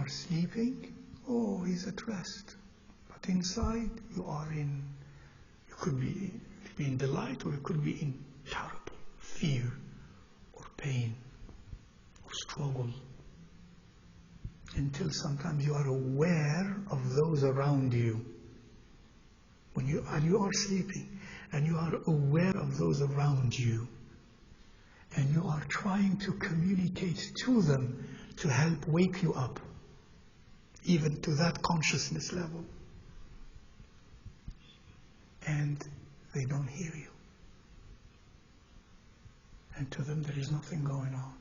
sleeping, oh, he's at rest. But inside, you could be in delight, or you could be in terrible fear or pain or struggle. Until sometimes you are aware of those around you. And you are sleeping, and you are aware of those around you. And you are trying to communicate to them to help wake you up, even to that consciousness level. And they don't hear you. And to them there is nothing going on.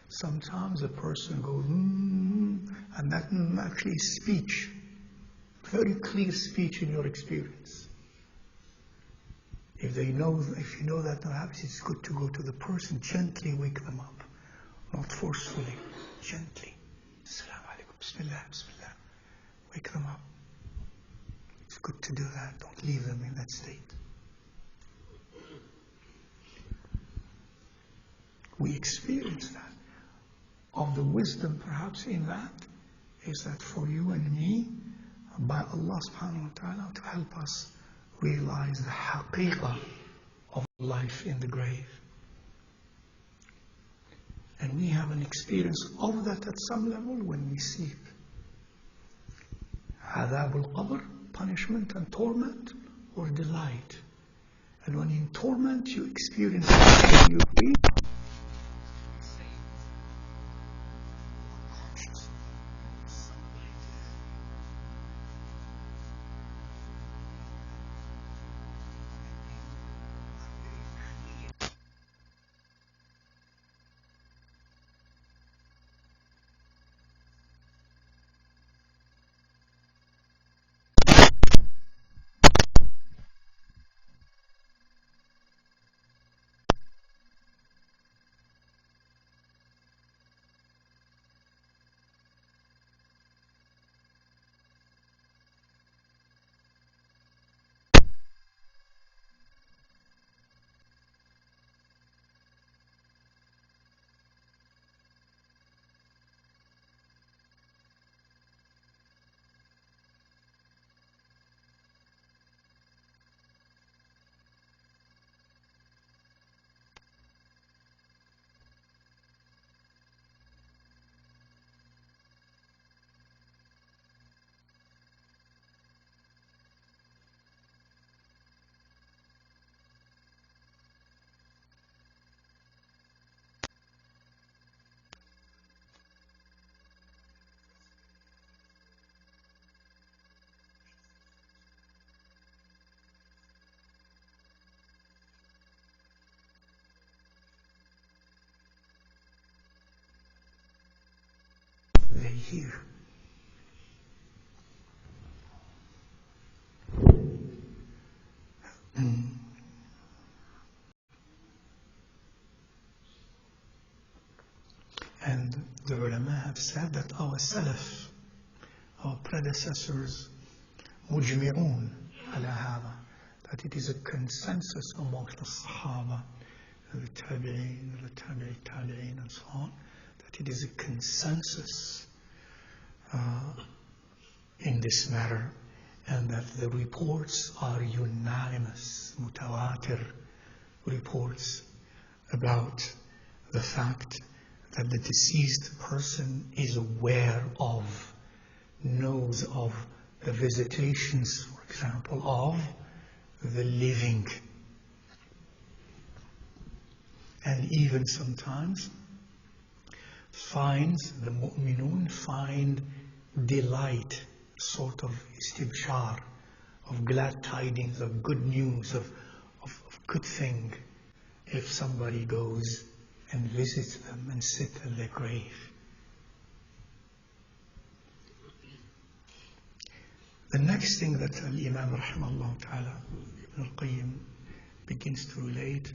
Sometimes a person goes, and that actually is speech. Very clear speech in your experience. If you know that perhaps it's good to go to the person, gently wake them up. Not forcefully, gently. Assalamu alaikum, bismillah, bismillah. Wake them up. It's good to do that. Don't leave them in that state. We experience that. Of the wisdom perhaps in that is that for you and me, by Allah subhanahu wa ta'ala, to help us realize the haqiqah of life in the grave. And we have an experience of that at some level when we sleep. Adhab al-qabr, punishment and torment, or delight. And when in torment you experience it when you breathe, they hear. And the ulama have said that our salaf, our predecessors, mujmi'un ala hada, that it is a consensus amongst the Sahaba, the Tabi'in, the Tabi'in, and so on, that it is a consensus in this matter, and that the reports are unanimous, mutawatir reports about the fact that the deceased person is aware of, knows of the visitations, for example, of the living. And even sometimes the mu'minun find delight, sort of istibshar, of glad tidings, of good news, of good thing, if somebody goes and visits them and sit at their grave. The next thing that Al-Imam rahimahullah ta'ala, Ibn al-Qayyim, begins to relate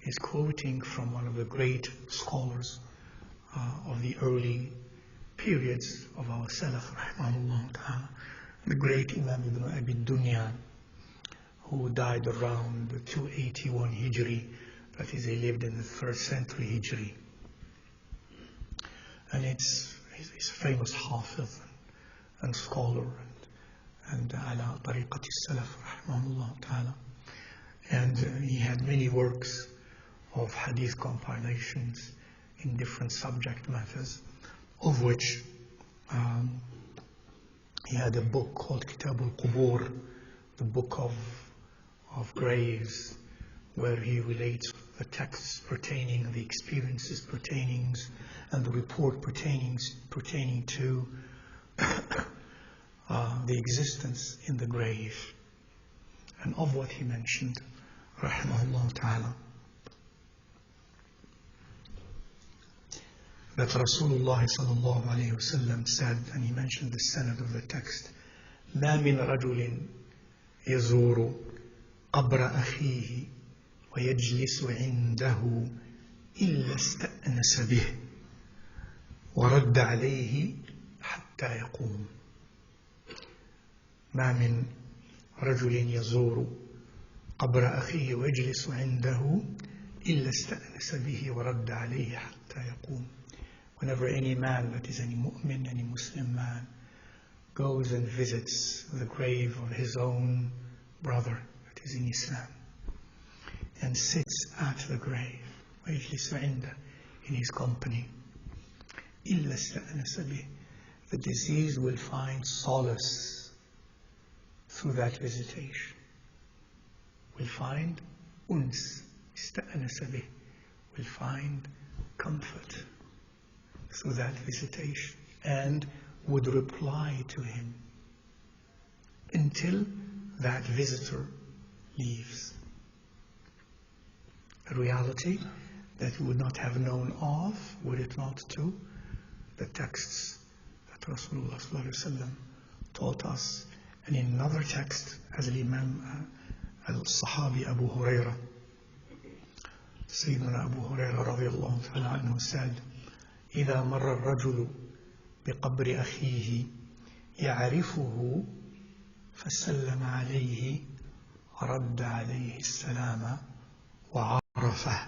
is quoting from one of the great scholars of the early periods of our Salaf rahimahullah ta'ala, the great Imam Ibn Abi Dunya, who died around 281 Hijri, that is, he lived in the 1st century Hijri. And he's a famous hafiz and scholar and ala tariqati salaf rahimahullah ta'ala. And he had many works of hadith compilations in different subject matters, of which he had a book called Kitab al-Qubur, the book of graves, where he relates the texts pertaining, the experiences pertaining, and the report pertaining to the existence in the grave. And of what he mentioned, rahimahullah ta'ala, that Rasulullah sallallahu alayhi wasallam said, and he mentioned the sanad of the text, مَا مِنْ رَجُلٍ يَزُورُ قَبْرَ أَخِيهِ وَيَجْلِسُ عِنْدَهُ إِلَّا اسْتَأْنَسَ بِهِ وَرَدَّ عَلَيْهِ حَتَّى يَقُومُ. مَا مِنْ رَجُلٍ يَزُورُ قَبْرَ أَخِيهِ وَيَجْلِسُ عِنْدَهُ إِلَّا اسْتَأْنَسَ بِهِ وَرَدَّ عَلَيْهِ حَتَّى يَقُومُ. Whenever any man, that is any mu'min, any Muslim man, goes and visits the grave of his own brother, that is in Islam, and sits at the grave, وَيَجْلِسُ عِنْدَهُ, in his company, إِلَّا اسْتَأْنَسَ بِهِ, the disease will find solace through that visitation. Will find uns, استأنس به, will find comfort through that visitation, and would reply to him until that visitor leaves. A reality that we would not have known of, would it not, to the texts that Rasulullah sallallahu alaihi wasallam taught us. And in another text, as Imam al-Sahabi Abu Huraira, Sayyidina Abu Huraira radiyallahu ta'ala anhu said, إذا مر الرجل بقبر أخيه يعرفه فسلم عليه رد عليه السلام وعرفه.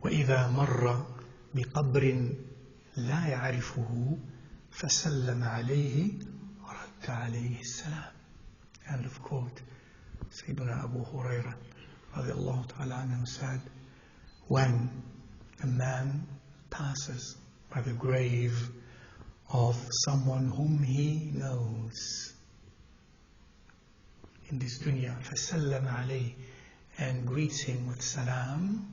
وإذا مر بقبر لا يعرفه فسلم عليه ورد عليه السلام. End of quote. Sayyidina Abu Huraira radiallahu ta'ala anhu said, when a man passes by the grave of someone whom he knows in this dunya, فَسَلَّمَ عَلَيْهِ, and greets him with salam,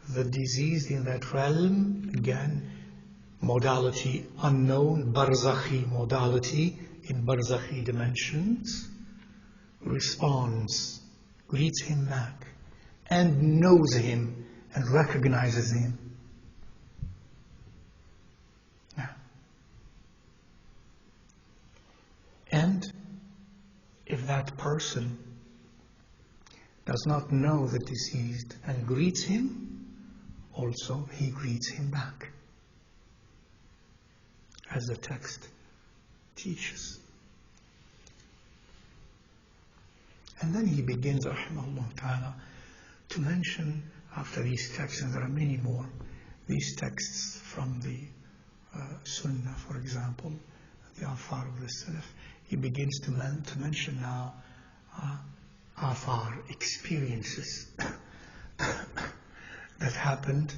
the diseased in that realm, again, modality unknown, barzakhi modality, in barzakhi dimensions, responds, greets him back, and knows him and recognizes him. Yeah. And if that person does not know the deceased and greets him, also he greets him back, as the text teaches. And then he begins, rahimahullah ta'ala, to mention, after these texts, and there are many more, these texts from the Sunnah, for example, the Afar of the Salaf, he begins to mention now Afar, experiences that happened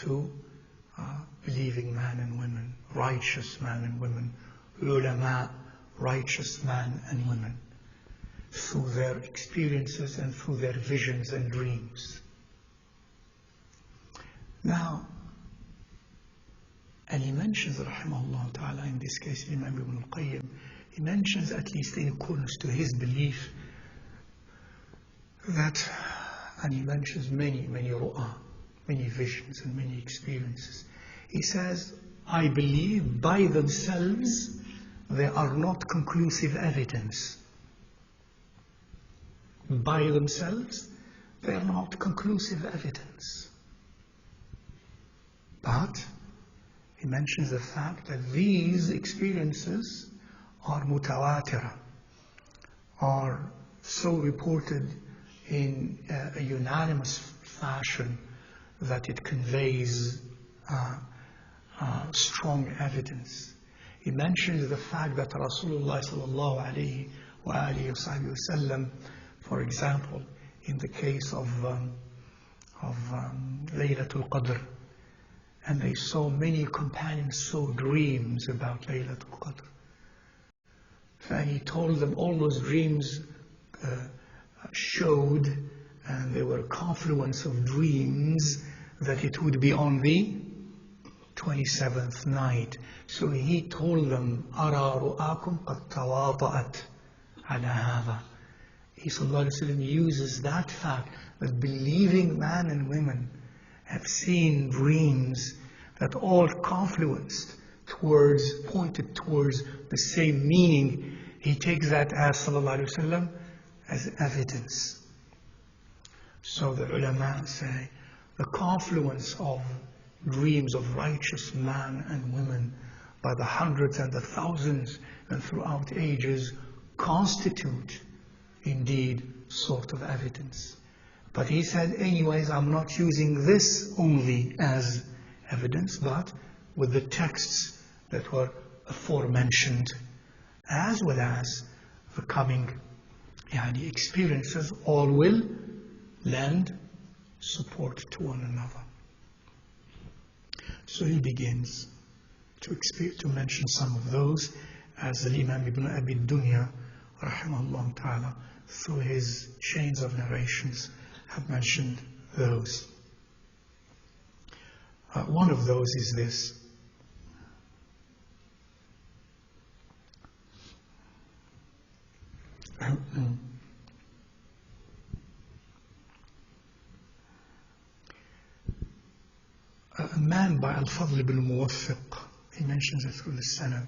to believing man and women, righteous man and women, ulama, righteous man and women, through their experiences and through their visions and dreams. Now, and he mentions, rahimahullah ta'ala, in this case, Imam Ibn al-Qayyim, he mentions, at least in accordance to his belief, that, and he mentions many ru'ah, many visions and many experiences. He says, I believe by themselves they are not conclusive evidence. By themselves, they are not conclusive evidence. But he mentions the fact that these experiences are mutawatira, are so reported in a unanimous fashion that it conveys strong evidence. He mentions the fact that Rasulullah sallallahu alayhi wa alihi wa sallam, for example, in the case of Laylatul Qadr, and they saw many companions saw dreams about Laylatul Qadr. And he told them all those dreams showed, and they were a confluence of dreams, that it would be on the 27th night. So he told them, أَرَى رُؤَاكُمْ قَدْ تَوَاطَأَتْ عَلَى هَذَا. He sallallahu alayhi wa sallam uses that fact that believing men and women have seen dreams that all confluenced pointed towards the same meaning. He takes that as sallallahu alayhi wa sallam as evidence. So the ulama say the confluence of dreams of righteous men and women by the hundreds and the thousands and throughout ages constitute indeed sort of evidence. But he said, anyways, I'm not using this only as evidence, but with the texts that were aforementioned, as well as the coming experiences, all will lend support to one another. So he begins to mention some of those, as Imam Ibn Abi Dunya, rahimahullah ta'ala, through his chains of narrations, have mentioned those. One of those is this. A man by Al-Fadl ibn Muwaffiq, he mentions it through the Sanad,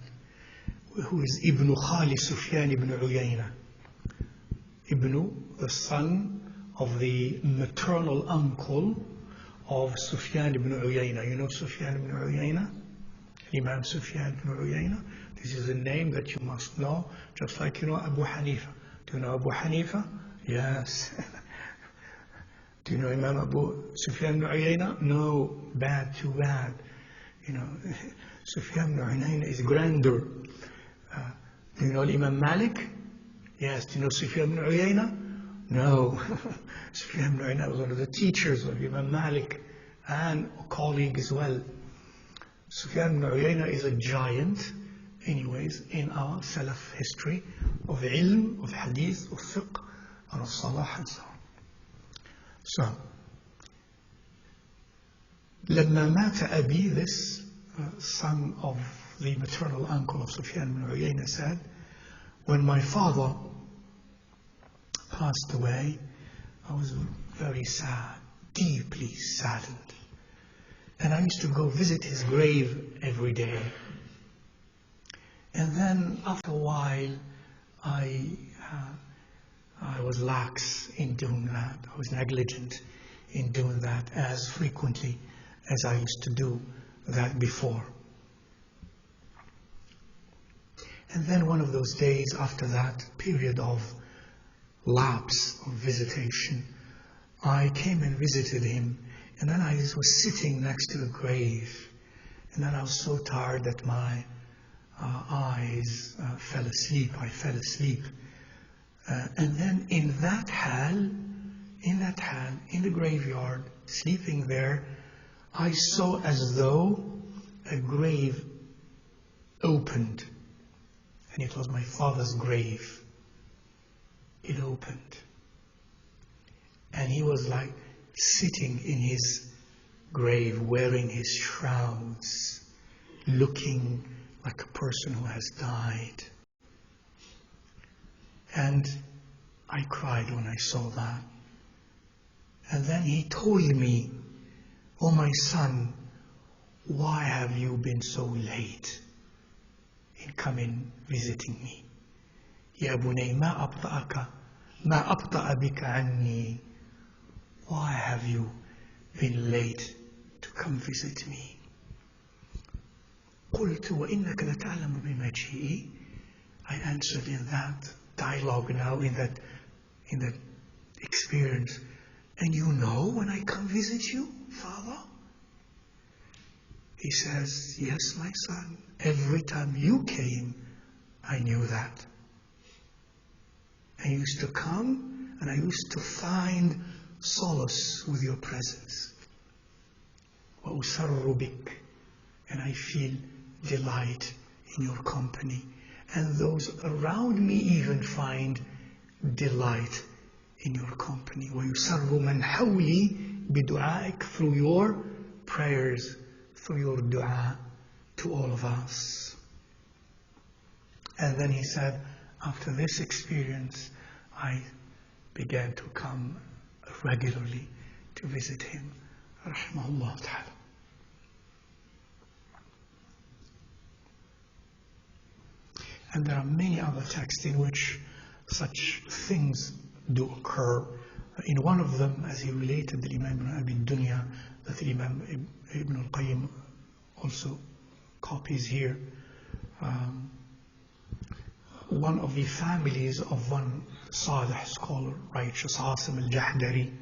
who is Ibn Khali Sufyan ibn Uyayna. Ibn, the son of the maternal uncle of Sufyan ibn Uyayna. You know Sufyan ibn Uyayna? Imam Sufyan ibn Uyayna. This is a name that you must know, just like you know Abu Hanifa. Do you know Abu Hanifa? Yes. Do you know Imam Abu Sufyan ibn Uyayna? No, bad, too bad. You know, Sufyan ibn Uyayna is grander. Do you know Imam Malik? Yes. Do you know Sufyan ibn Uyayna? No. Sufyan ibn Uyayna was one of the teachers of Imam Malik and a colleague as well. Sufyan ibn Uyayna is a giant, anyways, in our Salaf history of ilm, of hadith, of fiqh, and of salah and so on. So, لما مات أبي, this son of the maternal uncle of Sufyan ibn Uyayna, said, when my father passed away, I was very sad, deeply saddened. And I used to go visit his grave every day. And then after a while, I was lax in doing that. I was negligent in doing that as frequently as I used to do that before. And then one of those days after that period of lapse of visitation, I came and visited him, and then I was sitting next to the grave, and then I was so tired that my eyes fell asleep. I fell asleep. And then in that hal, in the graveyard, sleeping there, I saw as though a grave opened. And it was my father's grave. It opened. And he was like sitting in his grave, wearing his shrouds, looking like a person who has died. And I cried when I saw that. And then he told me, "Oh my son, why have you been so late in coming visiting me? Ya bunay ma abta'aka, ma abta'a bika anni." Why have you been late to come visit me? قلت وإنك لتعلم بمجيئي. I answered in that dialogue now, in that experience. And you know when I come visit you, Father? He says, yes, my son. Every time you came, I knew that. I used to come and I used to find solace with your presence. وَأُسَرُّ بِكَ, and I feel delight in your company. And those around me even find delight in your company. وَيُسَرُّ مَنْ حَوْلِي بِدُعَائِكَ, through your prayers, through your dua to all of us. And then he said, after this experience, I began to come regularly to visit him. Rahimahullah ta'ala. And there are many other texts in which such things do occur. In one of them, as he related the Imam Ibn Abi Dunya, that the Imam Ibn al-Qayyim also copies here, one of the families of one Salih scholar, righteous Asim al-Jahdari,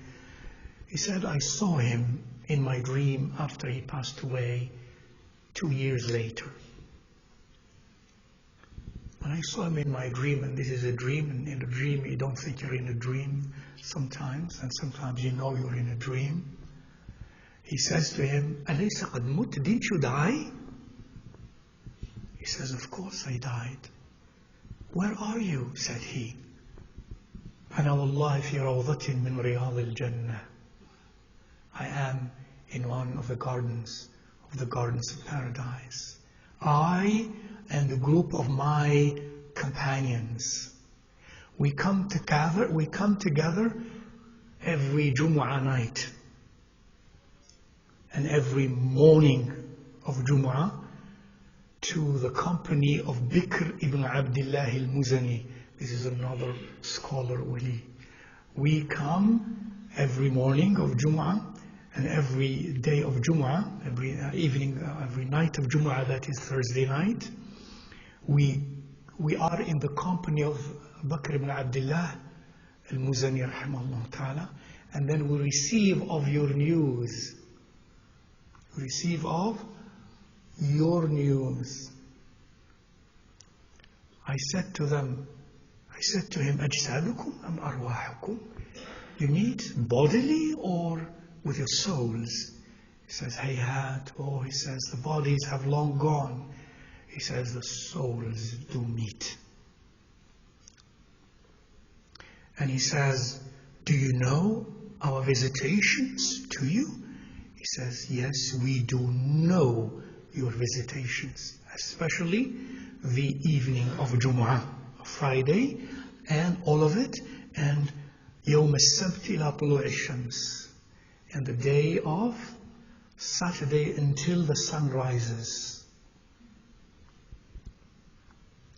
he said, I saw him in my dream after he passed away 2 years later. When I saw him in my dream, and this is a dream, and in a dream you don't think you're in a dream sometimes, and sometimes you know you're in a dream. He says to him, أَلَيْسَ قَدْ مُتْ, didn't you die? He says, of course I died. Where are you? Said he. أَنَا وَاللَّهِ فِي رَوْضَةٍ مِّن رِيَاضِ الْجَنَّةِ, I am in one of the gardens of paradise. I and a group of my companions, we come together every Jumu'ah night and every morning of Jumu'ah to the company of Bikr ibn Abdullah al-Muzani. This is another scholar wali. We come every morning of Jumu'ah and every day of Jumu'ah, every evening, every night of Jumu'ah, that is Thursday night. We are in the company of Bakr ibn Abdullah al-Muzani rahimahullah ta'ala, and then we receive of your news. We receive of your news. I said to him, أجسادكم أم أرواحكم? You need bodily or with your souls? He says, Hayhat. Oh, he says, the bodies have long gone. He says, the souls do meet. And he says, do you know our visitations to you? He says, yes, we do know your visitations, especially the evening of Jumu'ah, Friday, and all of it, and يوم السبت إلى طلوع الشمس, and the day of Saturday until the sun rises.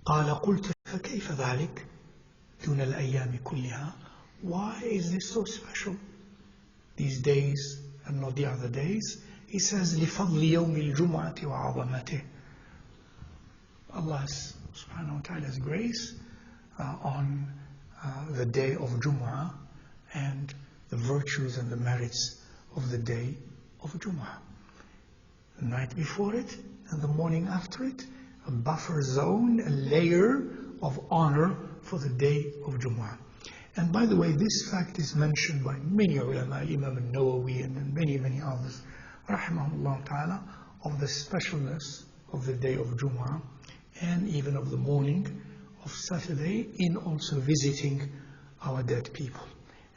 قال قلت فكيف ذلك دون الأيام كلها? Why is this so special, these days and not the other days? He says, لفضل يوم الجمعة وعظمته. Allah's subhanahu wa ta'ala's grace on the day of Jumu'ah and the virtues and the merits of the day of Jumu'ah. The night before it and the morning after it, a buffer zone, a layer of honor for the day of Jumu'ah. And by the way, this fact is mentioned by many ulama, Imam al-Nawawi and many, many others, rahimahullah ta'ala, of the specialness of the day of Jumu'ah and even of the morning of Saturday, in also visiting our dead people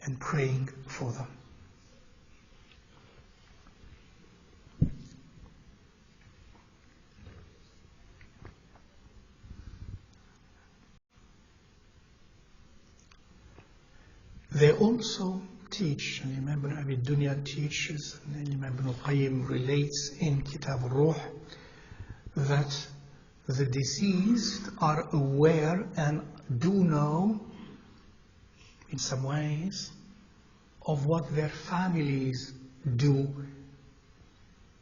and praying for them. They also teach, and Imam Ibn Abi Dunya teaches, and Imam Ibn al-Qayyim relates in Kitab al-Rooh, that the deceased are aware and do know, in some ways, of what their families do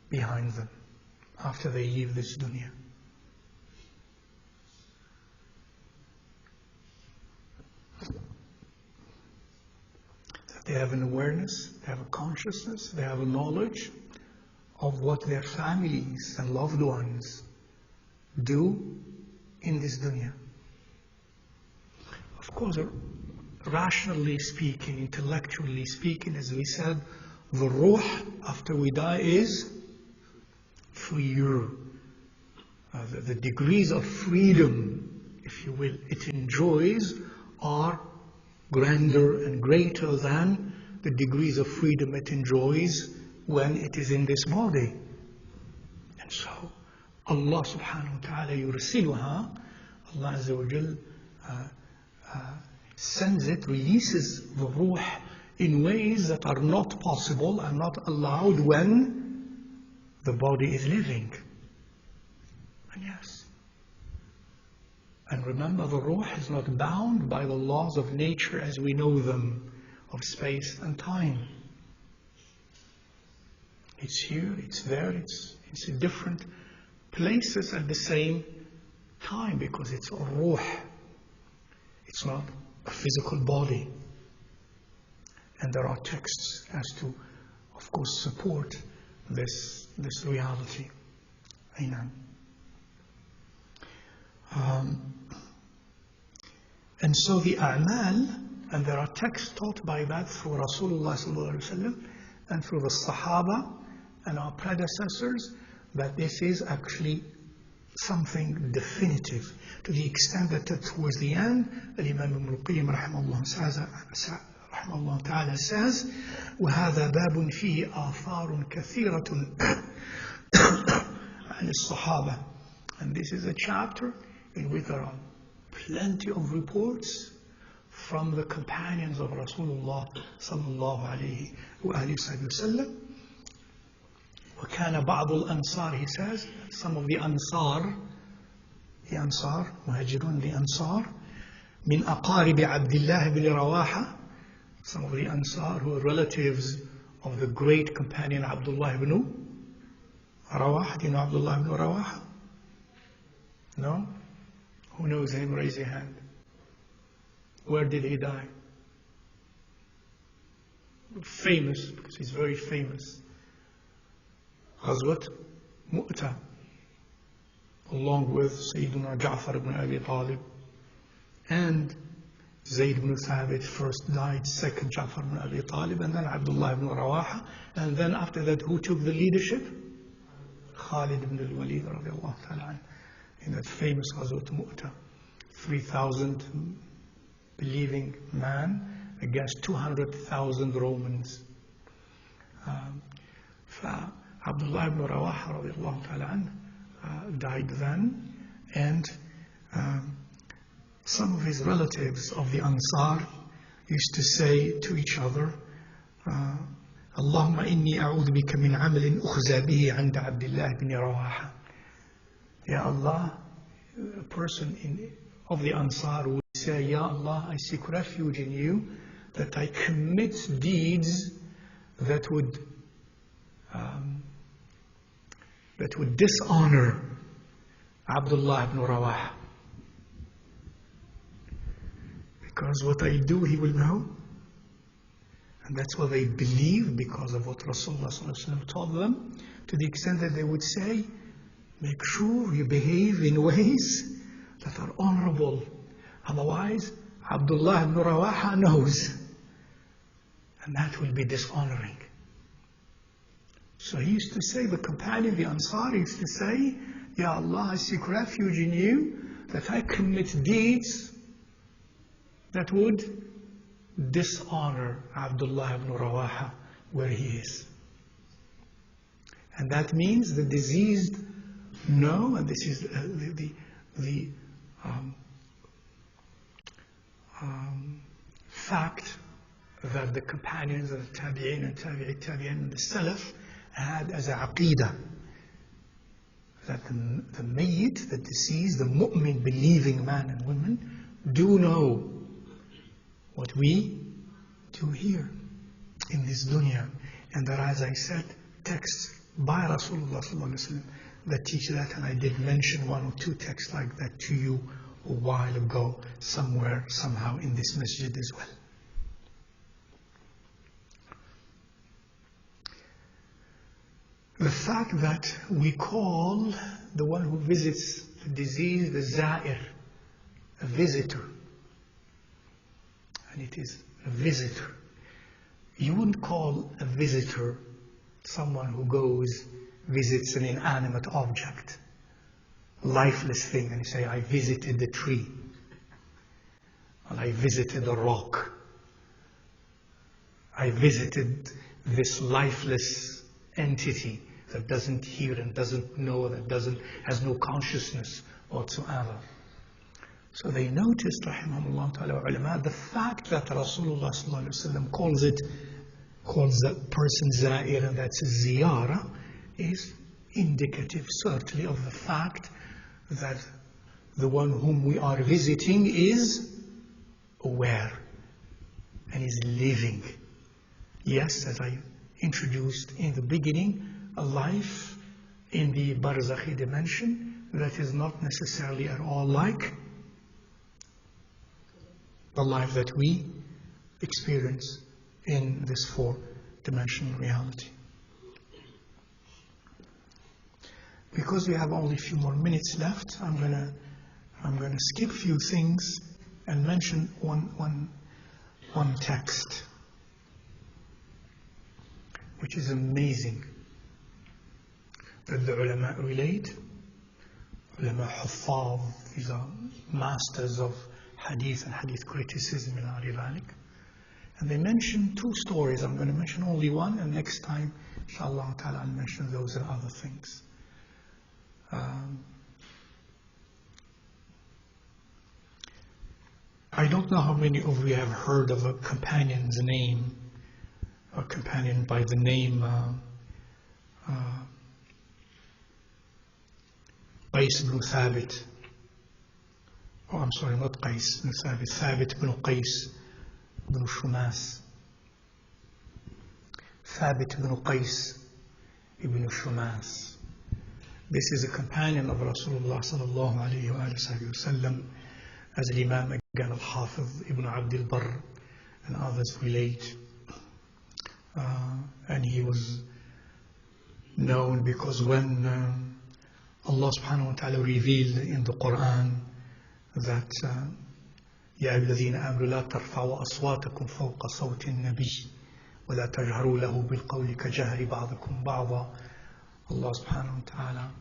behind them after they leave this dunya. They have an awareness, they have a consciousness, they have a knowledge of what their families and loved ones do in this dunya. Of course, rationally speaking, intellectually speaking, as we said, the Rooh after we die is freer. The degrees of freedom, if you will, it enjoys are grander and greater than the degrees of freedom it enjoys when it is in this body. And so Allah subhanahu wa ta'ala yursiluha, Allah Azza wa Jal sends it, releases the Ruh in ways that are not possible and not allowed when the body is living. And yes. And remember, the Ruh is not bound by the laws of nature as we know them, of space and time. It's here, it's there, it's in different places at the same time because it's a Ruh. It's not a physical body. And there are texts as to, of course, support this reality. Amen. And so the a'mal, and there are texts taught by that through Rasulullah sallallahu alaihi wasallam and through the Sahaba and our predecessors, that this is actually something definitive, to the extent that towards the end, Imam Ibn al-Qayyim rahimahullah ta'ala says, وَهَذَا بَابٌ فِيهِ آثَارٌ كَثِيرَةٌ عَنِ الصَّحَابَةِ. And this is a chapter in which there are plenty of reports from the companions of Rasulullah sallallahu alayhi wa sallam. وَكَانَ بَعْضُ الْأَنصَارِ, he says, some of the Ansar, Muhajirun, the Ansar, مِنْ أَقَارِبِ عَبْدِ اللَّهِ بِنِ رَوَاحَةَ, some of the Ansar who are relatives of the great companion Abdullah ibn Rawaha. Do you know Abdullah ibn Rawaha? No? Who knows him? Raise your hand. Where did he die? Famous, because he's very famous. Ghazwat Mu'tah, along with Sayyidina Ja'far ibn Abi Talib and Zayd ibn Thabit. First died, second Ja'far ibn Abi Talib, and then Abdullah ibn Rawaha. And then after that, who took the leadership? Khalid ibn al-Walid radiallahu ta'ala, in that famous Ghazwat Mu'tah. 3,000 believing man against 200,000 Romans. Abdullah ibn Rawaha radiallahu ta'ala died then, and some of his relatives of the Ansar used to say to each other, Allahumma inni a'udhu bika min amalin ukhza bihi 'inda Abdullah ibn Rawaha. Ya Allah, a person of the Ansar would say, Ya Allah, I seek refuge in you that I commit deeds that would dishonor Abdullah ibn Rawaha. Because what I do, he will know. And that's what they believe because of what Rasulullah taught them, to the extent that they would say, make sure you behave in ways that are honorable. Otherwise, Abdullah ibn Rawaha knows. And that will be dishonoring. So he used to say, the companion, the Ansar, used to say, Ya Allah, I seek refuge in you that I commit deeds that would dishonor Abdullah ibn Rawaha where he is. And that means the diseased know, and this is the fact that the companions of the Tabi'in and Tabi'in and the Salaf had as a aqidah, that the mayyit, the deceased, the mu'min, believing man and women, do know what we do here in this dunya. And there are, as I said, texts by Rasulullah sallallahu alaihi wasallam that teach that, and I did mention one or two texts like that to you a while ago, somewhere, somehow in this masjid as well. the fact that we call the one who visits the disease the Za'ir, a visitor. And it is a visitor. You wouldn't call a visitor someone who goes, visits an inanimate object, lifeless thing, and you say, I visited the tree, or I visited a rock, I visited this lifeless entity that doesn't hear and doesn't know, that has no consciousness whatsoever. So they noticed, rahimahumullah ta'ala ulama, the fact that Rasulullah sallallahu alayhi wa sallam calls that person Za'ir, and that's a ziyara, is indicative certainly of the fact that the one whom we are visiting is aware and is living. Yes, as I introduced in the beginning, a life in the barzakhi dimension that is not necessarily at all like the life that we experience in this four-dimensional reality. Because we have only a few more minutes left, I'm gonna skip a few things and mention one text, which is amazing, that the ulama relate. Ulama huffaz, these are masters of hadith and hadith criticism in Arivalik. And they mention two stories. I'm going to mention only one, and next time, inshallah ta'ala, I'll mention those and other things. I don't know how many of you have heard of a companion's name, a companion by the name Qais ibn Thabit. Oh, I'm sorry, not Qais ibn Thabit, Thabit ibn Qais ibn Shumas. Thabit ibn Qais ibn Shumas. This is a companion of Rasulullah sallallahu alayhi wa sallam, as Imam again al-Hafiz ibn Abd al-Barr and others relate. And he was known because when Allah subhanahu wa ta'ala revealed in the Quran that يا أيها الذين آمنوا لا ترفعوا أصواتكم فوق صوت النبي ولا تجهروا له بالقول كجهر بعضكم بعضا. Allah subhanahu wa ta'ala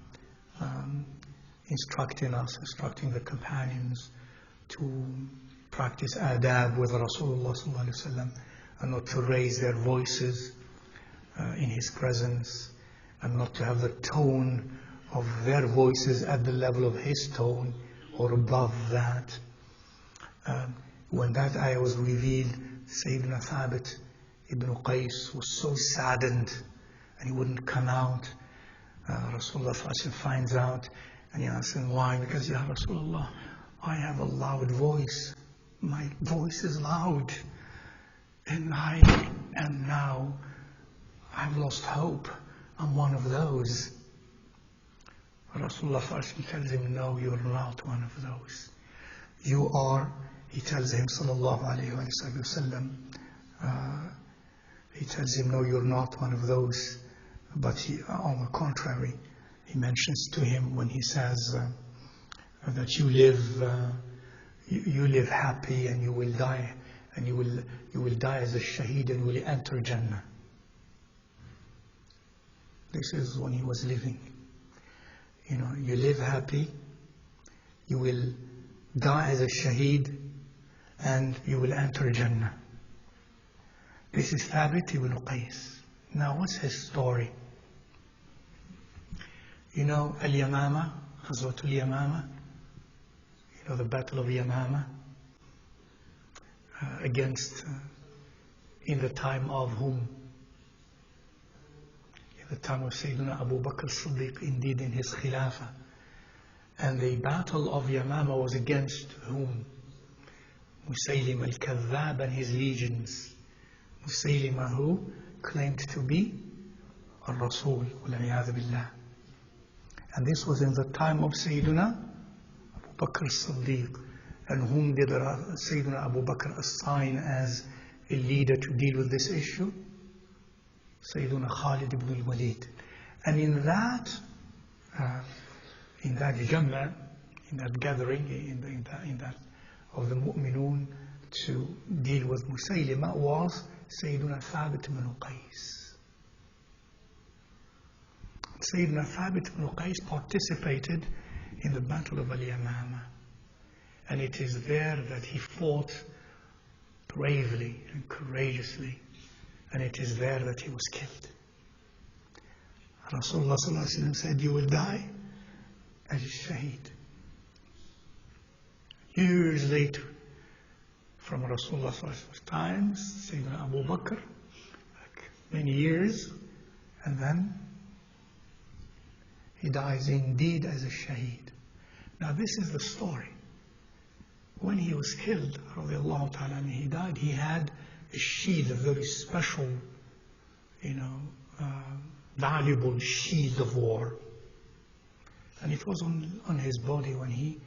instructing the companions to practice adab with Rasulullah sallallahu alayhi wa sallam and not to raise their voices in his presence and not to have the tone of their voices at the level of his tone or above that. When that ayah was revealed, Sayyidina Thabit ibn Qais was so saddened and he wouldn't come out. Rasulullah finds out and he asks him why. Because, Ya Rasulullah, I have a loud voice. My voice is loud. And I am now, I've lost hope. I'm one of those. Rasulullah tells him, no, you're not one of those. You are, he tells him, sallallahu alayhi wa sallam, he tells him, no, you're not one of those. But he, on the contrary, he mentions to him when he says that you live happy and you will die, and you will die as a shaheed and will enter Jannah. This is when he was living. You know, you live happy, you will die as a shaheed, and you will enter Jannah. This is Thabit ibn Qais. Now, what's his story? You know, Al-Yamama, Ghazwat Al-Yamama, you know, the Battle of Yamama, against, in the time of whom? In the time of Sayyidina Abu Bakr as-Siddiq, indeed in his Khilafah. And the Battle of Yamama was against whom? Musaylim al-Kadhab and his legions. Musaylimah, who claimed to be a Rasul, wal-'iyadhu billah. And this was in the time of Sayyidina Abu Bakr as-Siddiq. And whom did Sayyidina Abu Bakr assign as a leader to deal with this issue? Sayyidina Khalid ibn al-Walid. And in that jamma, in that gathering, in that of the mu'minun to deal with Musaylima was Sayyiduna Thabit ibn Qais. Sayyidina Thabit ibn Qais participated in the Battle of Al-Yamama. And it is there that he fought bravely and courageously. And it is there that he was killed. Rasulullah said, "You will die as a shaheed." Years later, from Rasulullah's times, Sayyidina Abu Bakr, like many years, and then he dies indeed as a shaheed. Now this is the story. When he was killed, radiallahu ta'ala, and he died, he had a shield, a very special, valuable shield of war. And it was on his body when he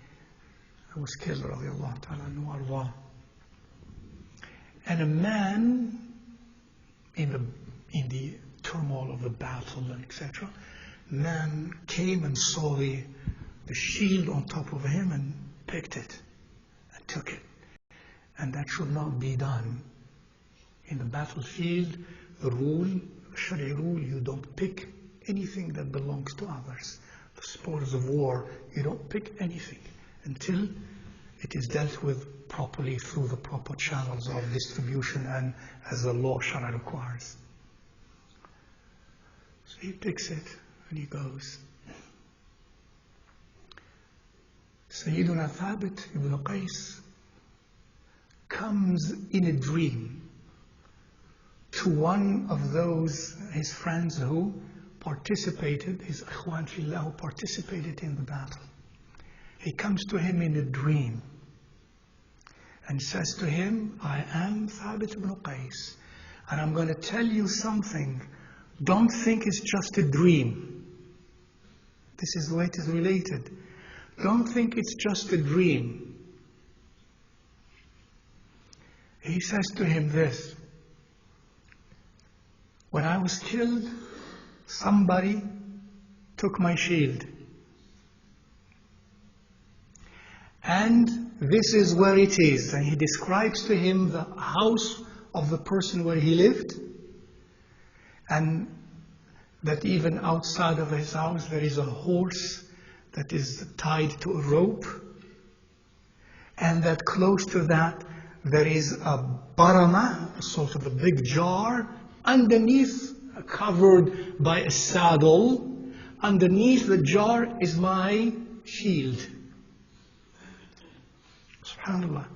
was killed, radiallahu ta'ala anhu ardah. And a man in the turmoil of the battle and etc., man came and saw the shield on top of him and picked it and took it. And that should not be done. In the battlefield, the rule, Sharia rule, you don't pick anything that belongs to others. The spoils of war, you don't pick anything until it is dealt with properly through the proper channels of distribution and as the law Sharia requires. So he picks it and he goes. Sayyiduna Thabit ibn Qais comes in a dream to one of those, his friends who participated, his ikhwan fillah who participated in the battle. He comes to him in a dream and says to him, "I am Thabit ibn Qais, and I'm going to tell you something. Don't think it's just a dream." This is the way it is related. Don't think it's just a dream. He says to him this: "When I was killed, somebody took my shield. And this is where it is." And he describes to him the house of the person where he lived. And that even outside of his house there is a horse that is tied to a rope. And that close to that there is a barama, a sort of a big jar, underneath, covered by a saddle. Underneath the jar is my shield. SubhanAllah.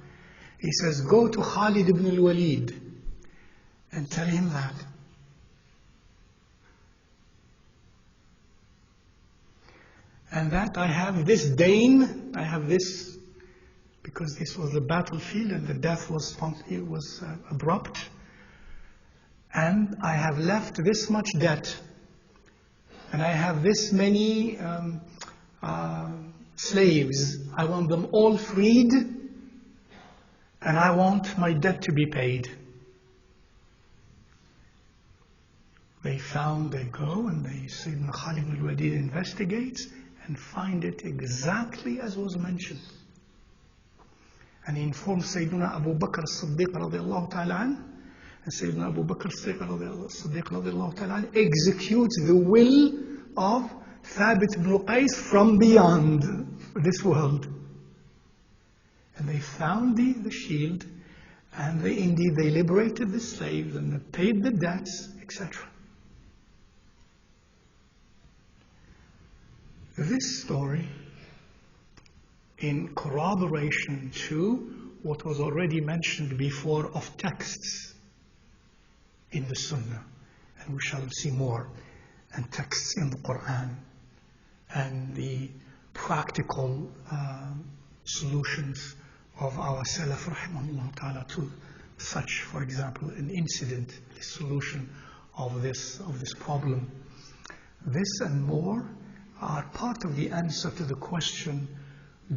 He says, "Go to Khalid ibn al-Walid and tell him that." And that I have this Dane, I have this, because this was the battlefield and the death was abrupt. And I have left this much debt. And I have this many slaves. I want them all freed. And I want my debt to be paid. They go and Sayyidina Khalid ibn al-Walid investigates and find it exactly as was mentioned. And he informs Sayyidina Abu Bakr as-Siddiq radiallahu ta'ala an, and Sayyidina Abu Bakr as-Siddiq radiallahu ta'ala an executes the will of Thabit ibn Qais from beyond this world. And they found the shield, and they liberated the slaves and they paid the debts, etc. This story, in corroboration to what was already mentioned before of texts in the Sunnah, and we shall see more, and texts in the Quran, and the practical solutions of our Salaf rahimahullah ta'ala to such, for example, an incident, the solution of this problem. This and more are part of the answer to the question,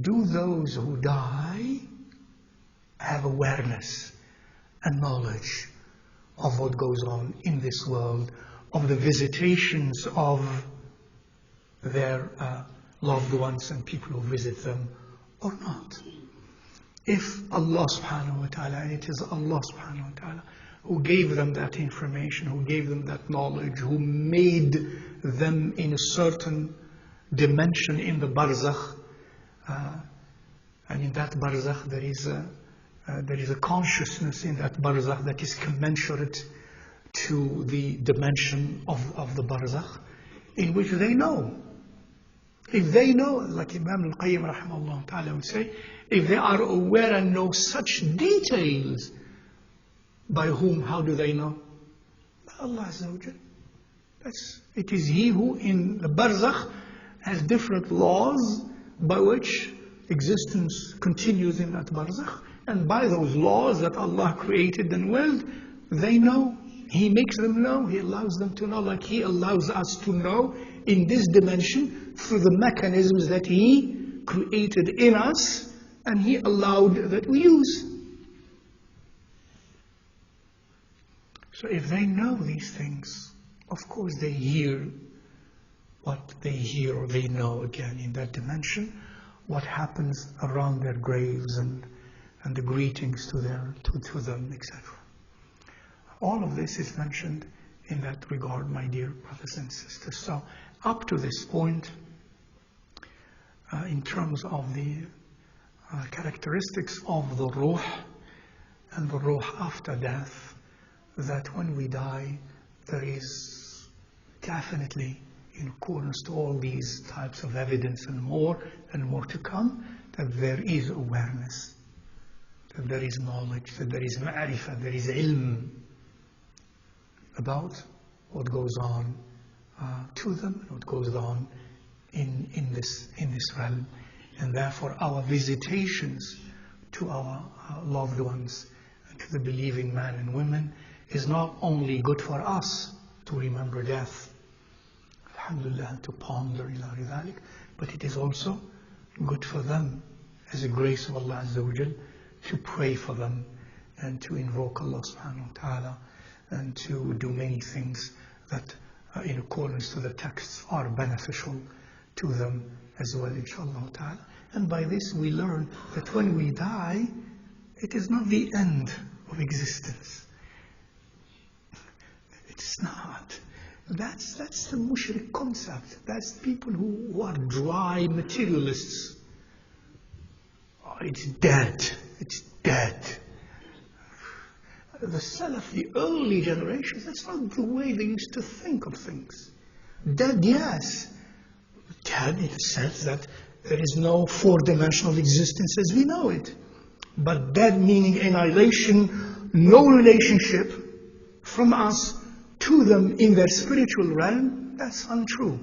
do those who die have awareness and knowledge of what goes on in this world, of the visitations of their loved ones and people who visit them or not. If Allah subhanahu wa ta'ala, and it is Allah subhanahu wa ta'ala who gave them that information, who gave them that knowledge, who made them in a certain dimension in the barzakh, and in that barzakh there is a consciousness in that barzakh that is commensurate to the dimension of the barzakh, in which they know. If they know, like Imam al-Qayyim rahimahullah ta'ala would say, if they are aware and know such details, by whom, how do they know? By Allah Azza wa Jal. It is He who in the barzakh has different laws by which existence continues in that barzakh, and by those laws that Allah created and willed, they know. He makes them know, He allows them to know, like He allows us to know in this dimension through the mechanisms that He created in us and He allowed that we use. So if they know these things, of course they hear what they hear, or they know again in that dimension what happens around their graves and the greetings to them, etc. All of this is mentioned in that regard, my dear brothers and sisters. So up to this point, in terms of the characteristics of the Rooh and the Rooh after death, that when we die, there is definitely, in accordance to all these types of evidence and more to come, that there is awareness, that there is knowledge, that there is ma'rifah, there is ilm about what goes on to them and what goes on in this realm. And therefore our visitations to our loved ones and to the believing men and women is not only good for us to remember death, alhamdulillah, to ponder ila dhalik, but it is also good for them as a grace of Allah Azza wa Jal to pray for them and to invoke Allah subhanahu wa ta'ala and to do many things that in accordance to the texts are beneficial to them as well, inshallah ta'ala. And by this we learn that when we die, it is not the end of existence. It's not. That's the mushrik concept. That's people who are dry materialists. Oh, it's dead. It's dead. The Salaf, the early generations, that's not the way they used to think of things. Dead, yes. Dead in the sense that there is no four-dimensional existence as we know it. But dead meaning annihilation, no relationship from us to them in their spiritual realm, that's untrue.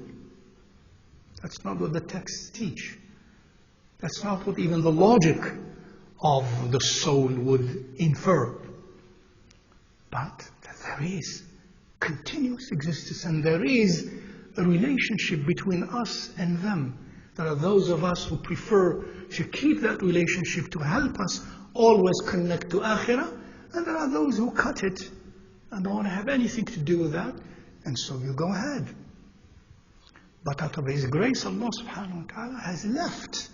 That's not what the texts teach. That's not what even the logic of the soul would infer. But that there is continuous existence and there is a relationship between us and them. There are those of us who prefer to keep that relationship to help us always connect to Akhirah, and there are those who cut it and don't want to have anything to do with that, and so you go ahead. But out of His grace, Allah subhanahu wa ta'ala has left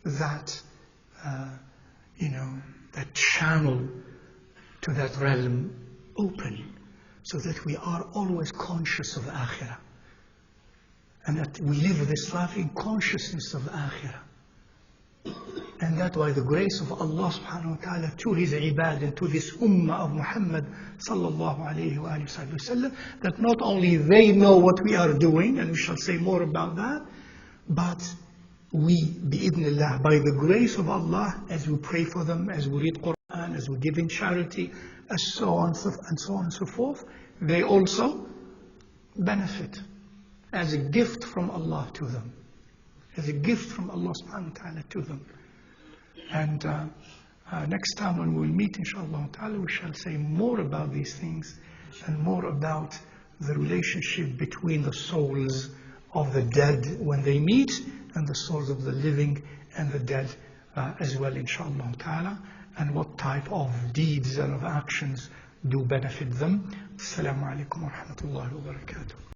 that, that channel to that realm open, so that we are always conscious of Akhirah, and that we live this life in consciousness of Akhirah. And that by the grace of Allah subhanahu wa ta'ala to His ibad and to this ummah of Muhammad sallallahu alayhi wa sallam, that not only they know what we are doing, and we shall say more about that, but we, bi'idhnillah, by the grace of Allah, as we pray for them, as we read Quran, as we give in charity, as so on and so forth, they also benefit as a gift from Allah to them. As a gift from Allah subhanahu wa ta'ala to them. And next time when we'll meet, inshallah ta'ala, we shall say more about these things and more about the relationship between the souls of the dead when they meet and the souls of the living and the dead as well, inshallah ta'ala, and what type of deeds and of actions do benefit them. Assalamu alaikum wa rahmatullahi wa barakatuh.